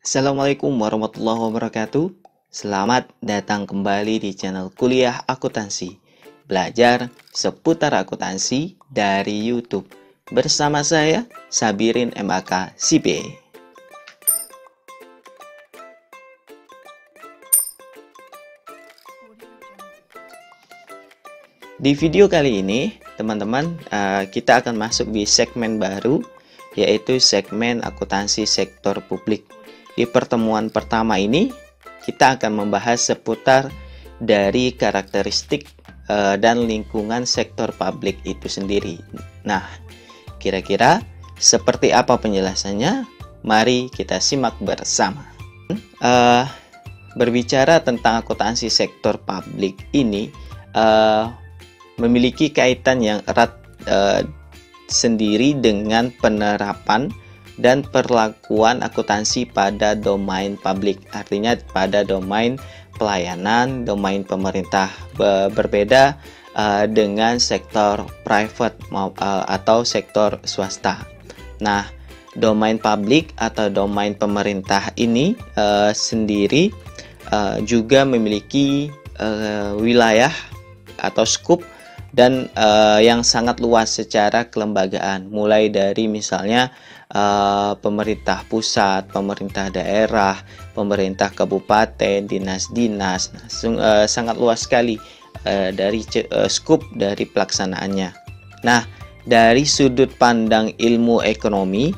Assalamualaikum warahmatullahi wabarakatuh. Selamat datang kembali di channel Kuliah Akuntansi. Belajar seputar akuntansi dari YouTube. Bersama saya, Sabirin MAK CPA. Di video kali ini, teman-teman, kita akan masuk di segmen baru, yaitu segmen akuntansi sektor publik. Di pertemuan pertama ini, kita akan membahas seputar dari karakteristik dan lingkungan sektor publik itu sendiri. Nah, kira-kira seperti apa penjelasannya? Mari kita simak bersama. Berbicara tentang akuntansi sektor publik ini, memiliki kaitan yang erat sendiri dengan penerapan dan perlakuan akuntansi pada domain publik, artinya pada domain pelayanan, domain pemerintah, berbeda dengan sektor private atau sektor swasta. Nah, domain publik atau domain pemerintah ini sendiri juga memiliki wilayah atau skup dan yang sangat luas secara kelembagaan, mulai dari misalnya pemerintah pusat, pemerintah daerah, pemerintah kabupaten, dinas-dinas, sangat luas sekali dari skup dari pelaksanaannya. Nah, dari sudut pandang ilmu ekonomi,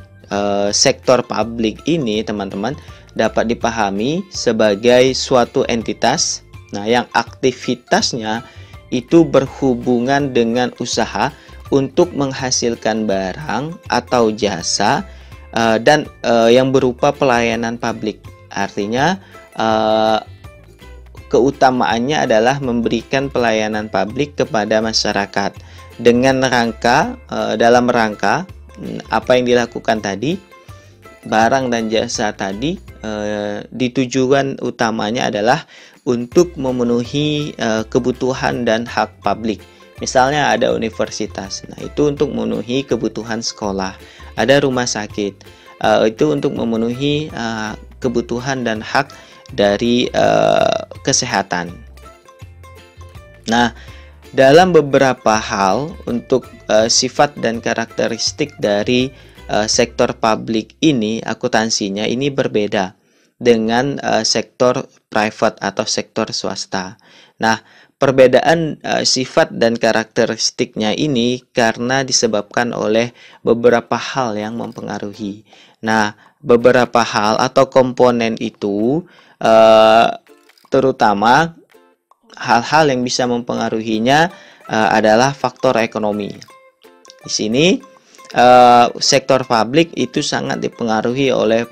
sektor publik ini, teman-teman, dapat dipahami sebagai suatu entitas, yang aktivitasnya itu berhubungan dengan usaha untuk menghasilkan barang atau jasa dan yang berupa pelayanan publik. Artinya keutamaannya adalah memberikan pelayanan publik kepada masyarakat dengan dalam rangka apa yang dilakukan tadi, barang dan jasa tadi ditujukan utamanya adalah untuk memenuhi kebutuhan dan hak publik. Misalnya ada universitas, itu untuk memenuhi kebutuhan sekolah. Ada rumah sakit, itu untuk memenuhi kebutuhan dan hak dari kesehatan. Nah, dalam beberapa hal untuk sifat dan karakteristik dari sektor publik ini, akuntansinya ini berbeda dengan sektor private atau sektor swasta. Nah, perbedaan sifat dan karakteristiknya ini karena disebabkan oleh beberapa hal yang mempengaruhi. Nah, beberapa hal atau komponen itu terutama hal-hal yang bisa mempengaruhinya adalah faktor ekonomi. Di sini sektor publik itu sangat dipengaruhi oleh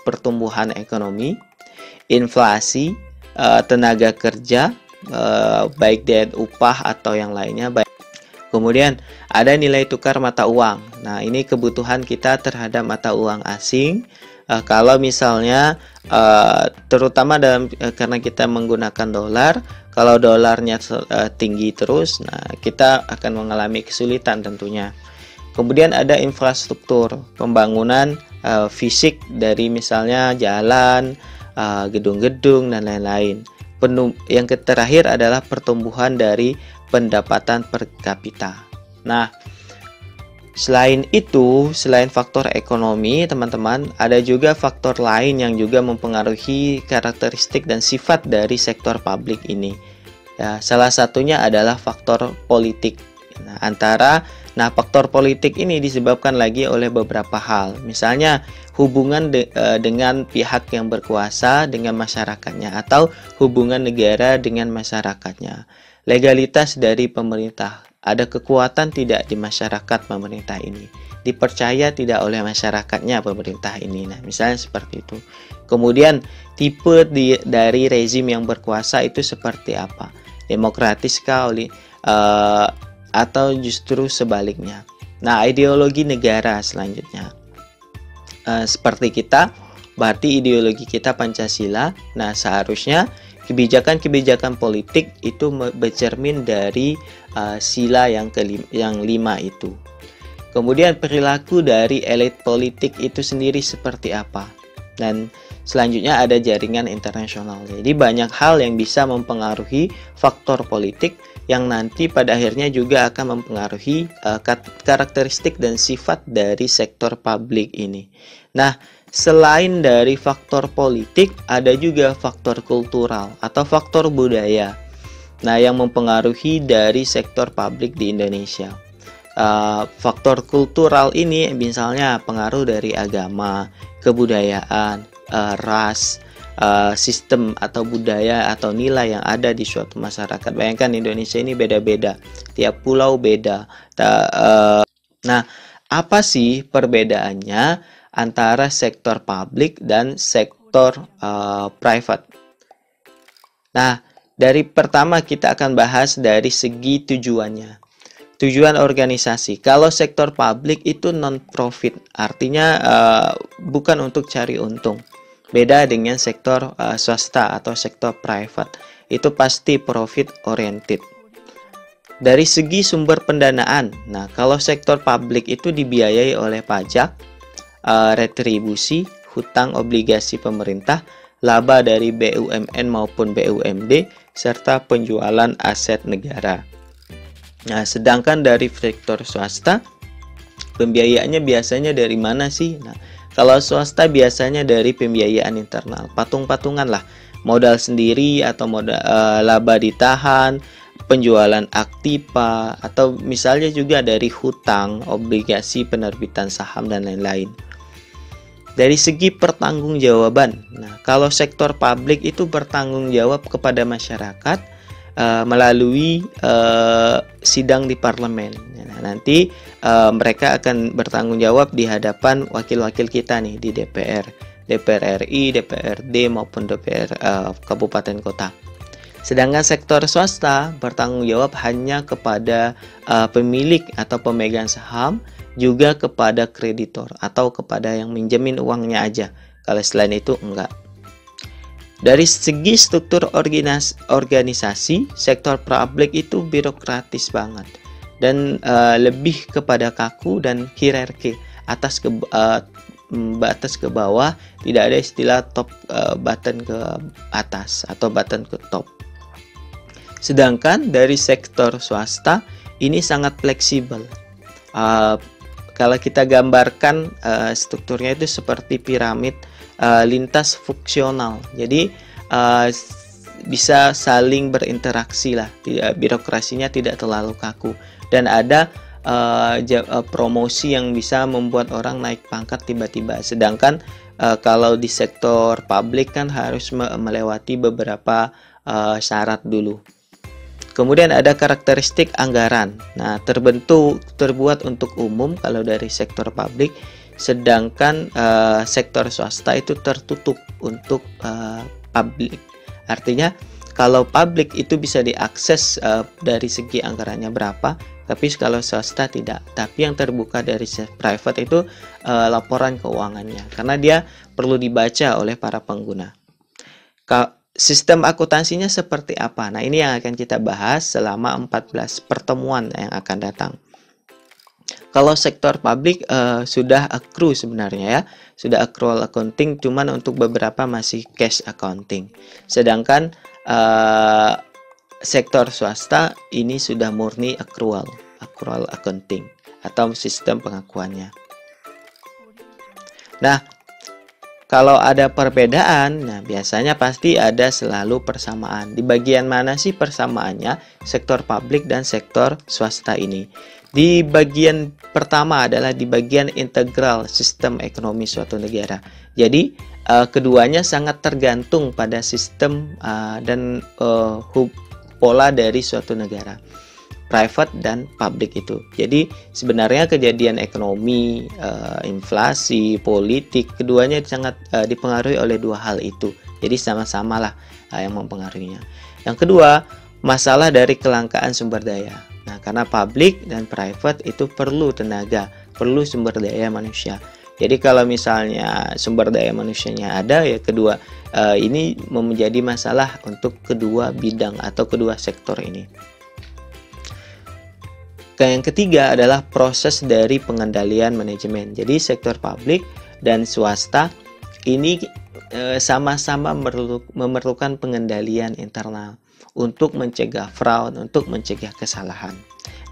pertumbuhan ekonomi, inflasi, tenaga kerja, baik dari upah atau yang lainnya. Kemudian ada nilai tukar mata uang. Nah, ini kebutuhan kita terhadap mata uang asing. Kalau misalnya terutama karena kita menggunakan dolar, kalau dolarnya tinggi terus, kita akan mengalami kesulitan tentunya. Kemudian ada infrastruktur, pembangunan fisik dari misalnya jalan, gedung-gedung, dan lain-lain. Yang terakhir adalah pertumbuhan dari pendapatan per kapita. Nah, selain itu, selain faktor ekonomi, teman-teman, ada juga faktor lain yang juga mempengaruhi karakteristik dan sifat dari sektor publik ini. Ya, salah satunya adalah faktor politik. Nah, faktor politik ini disebabkan lagi oleh beberapa hal. Misalnya, hubungan dengan pihak yang berkuasa dengan masyarakatnya atau hubungan negara dengan masyarakatnya. Legalitas dari pemerintah. Ada kekuatan tidak di masyarakat pemerintah ini. Dipercaya tidak oleh masyarakatnya pemerintah ini. Nah, misalnya seperti itu. Kemudian, tipe dari rezim yang berkuasa itu seperti apa? Demokratis kah atau justru sebaliknya. Nah, ideologi negara selanjutnya. Seperti kita, berarti ideologi kita Pancasila. Nah, seharusnya kebijakan-kebijakan politik itu bercermin dari sila yang 5 itu. Kemudian perilaku dari elit politik itu sendiri seperti apa. Dan selanjutnya ada jaringan internasional. Jadi banyak hal yang bisa mempengaruhi faktor politik yang nanti pada akhirnya juga akan mempengaruhi karakteristik dan sifat dari sektor publik ini. Nah, selain dari faktor politik, ada juga faktor kultural atau faktor budaya. Nah, yang mempengaruhi dari sektor publik di Indonesia. Faktor kultural ini misalnya pengaruh dari agama, kebudayaan, ras, sistem atau budaya atau nilai yang ada di suatu masyarakat. Bayangkan Indonesia ini beda-beda, tiap pulau beda. Nah, apa sih perbedaannya antara sektor publik dan sektor private? Nah, dari pertama kita akan bahas dari segi tujuannya. Tujuan organisasi. Kalau sektor publik itu non-profit, artinya bukan untuk cari untung. Beda dengan sektor swasta atau sektor private, itu pasti profit oriented. Dari segi sumber pendanaan, nah kalau sektor publik itu dibiayai oleh pajak, retribusi, hutang obligasi pemerintah, laba dari BUMN maupun BUMD, serta penjualan aset negara. Nah, sedangkan dari sektor swasta, pembiayaannya biasanya dari mana sih? Nah, kalau swasta biasanya dari pembiayaan internal, patung-patungan lah, modal sendiri atau modal laba ditahan, penjualan aktiva, atau misalnya juga dari hutang, obligasi, penerbitan saham, dan lain-lain. Dari segi pertanggungjawaban, nah kalau sektor publik itu bertanggung jawab kepada masyarakat melalui sidang di parlemen. Nah, nanti mereka akan bertanggung jawab di hadapan wakil-wakil kita nih di DPR, DPR RI, DPRD maupun DPR kabupaten kota. Sedangkan sektor swasta bertanggung jawab hanya kepada pemilik atau pemegang saham, juga kepada kreditor atau kepada yang minjemin uangnya aja. Kalau selain itu enggak. Dari segi struktur organisasi, sektor publik itu birokratis banget dan lebih kepada kaku dan hierarki, atas ke bawah, tidak ada istilah top button ke atas atau button ke top. Sedangkan dari sektor swasta ini sangat fleksibel. Kalau kita gambarkan strukturnya itu seperti piramid lintas fungsional, jadi bisa saling berinteraksi lah, birokrasinya tidak terlalu kaku, dan ada promosi yang bisa membuat orang naik pangkat tiba-tiba. Sedangkan kalau di sektor publik kan harus melewati beberapa syarat dulu. Kemudian ada karakteristik anggaran. Nah, terbuat untuk umum kalau dari sektor publik, sedangkan sektor swasta itu tertutup untuk publik. Artinya kalau publik itu bisa diakses dari segi anggarannya berapa, tapi kalau swasta tidak. Tapi yang terbuka dari private itu laporan keuangannya, karena dia perlu dibaca oleh para pengguna. Sistem akuntansinya seperti apa? Nah, ini yang akan kita bahas selama 14 pertemuan yang akan datang. Kalau sektor publik sudah accrue sebenarnya ya, sudah accrual accounting, cuman untuk beberapa masih cash accounting. Sedangkan sektor swasta ini sudah murni accrual accounting atau sistem pengakuannya. Nah, kalau ada perbedaan, nah biasanya pasti ada selalu persamaan. Di bagian mana sih persamaannya sektor publik dan sektor swasta ini? Di bagian pertama adalah di bagian integral sistem ekonomi suatu negara. Jadi keduanya sangat tergantung pada sistem dan pola dari suatu negara, private dan public itu. Jadi sebenarnya kejadian ekonomi, inflasi, politik, keduanya sangat dipengaruhi oleh dua hal itu. Jadi sama-sama lah yang mempengaruhinya. Yang kedua, masalah dari kelangkaan sumber daya. Nah, karena public dan private itu perlu tenaga, perlu sumber daya manusia. Jadi kalau misalnya sumber daya manusianya ada, ya kedua ini menjadi masalah untuk kedua bidang atau kedua sektor ini. Yang ketiga adalah proses dari pengendalian manajemen. Jadi sektor publik dan swasta ini sama-sama memerlukan pengendalian internal untuk mencegah fraud, untuk mencegah kesalahan.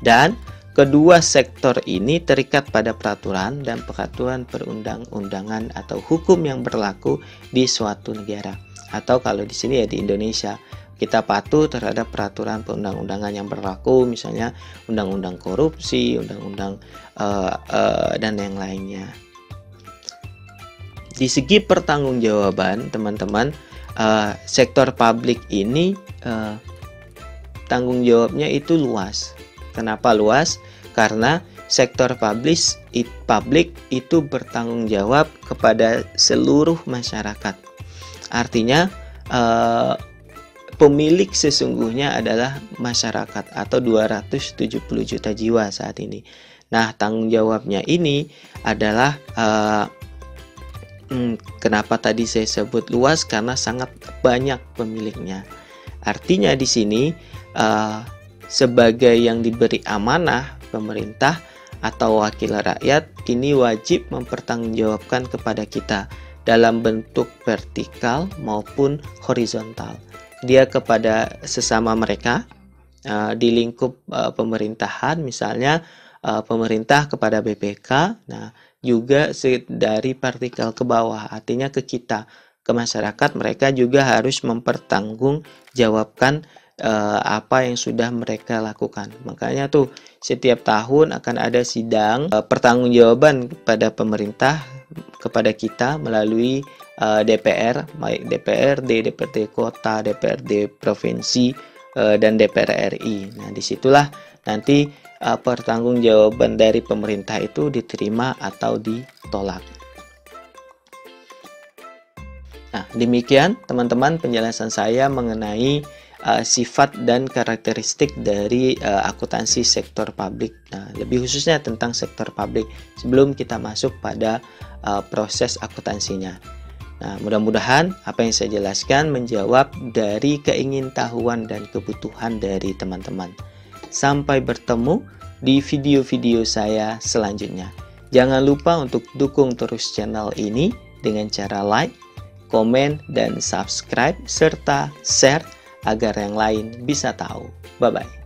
Dan kedua sektor ini terikat pada peraturan dan peraturan perundang-undangan atau hukum yang berlaku di suatu negara. Atau kalau di sini ya di Indonesia, kita patuh terhadap peraturan perundang-undangan yang berlaku, misalnya undang-undang korupsi, undang-undang dan yang lainnya. Di segi pertanggungjawaban, teman-teman, sektor publik ini tanggung jawabnya itu luas. Kenapa luas? Karena sektor publik itu bertanggung jawab kepada seluruh masyarakat. Artinya pemilik sesungguhnya adalah masyarakat atau 270 juta jiwa saat ini. Nah, tanggung jawabnya ini adalah kenapa tadi saya sebut luas, karena sangat banyak pemiliknya. Artinya di sini sebagai yang diberi amanah pemerintah atau wakil rakyat ini wajib mempertanggungjawabkan kepada kita dalam bentuk vertikal maupun horizontal. Dia kepada sesama mereka di lingkup pemerintahan, misalnya pemerintah kepada BPK, nah juga dari vertikal ke bawah, artinya ke kita, ke masyarakat, mereka juga harus mempertanggungjawabkan apa yang sudah mereka lakukan. Makanya tuh setiap tahun akan ada sidang pertanggungjawaban kepada pemerintah kepada kita melalui DPR, baik DPRD, DPRD kota, DPRD provinsi, dan DPR RI. Nah, disitulah nanti pertanggungjawaban dari pemerintah itu diterima atau ditolak. Nah, demikian teman-teman penjelasan saya mengenai sifat dan karakteristik dari akuntansi sektor publik. Nah, lebih khususnya tentang sektor publik sebelum kita masuk pada proses akuntansinya. Nah, mudah-mudahan apa yang saya jelaskan menjawab dari keingintahuan dan kebutuhan dari teman-teman. Sampai bertemu di video-video saya selanjutnya. Jangan lupa untuk dukung terus channel ini dengan cara like, komen, dan subscribe, serta share agar yang lain bisa tahu. Bye-bye.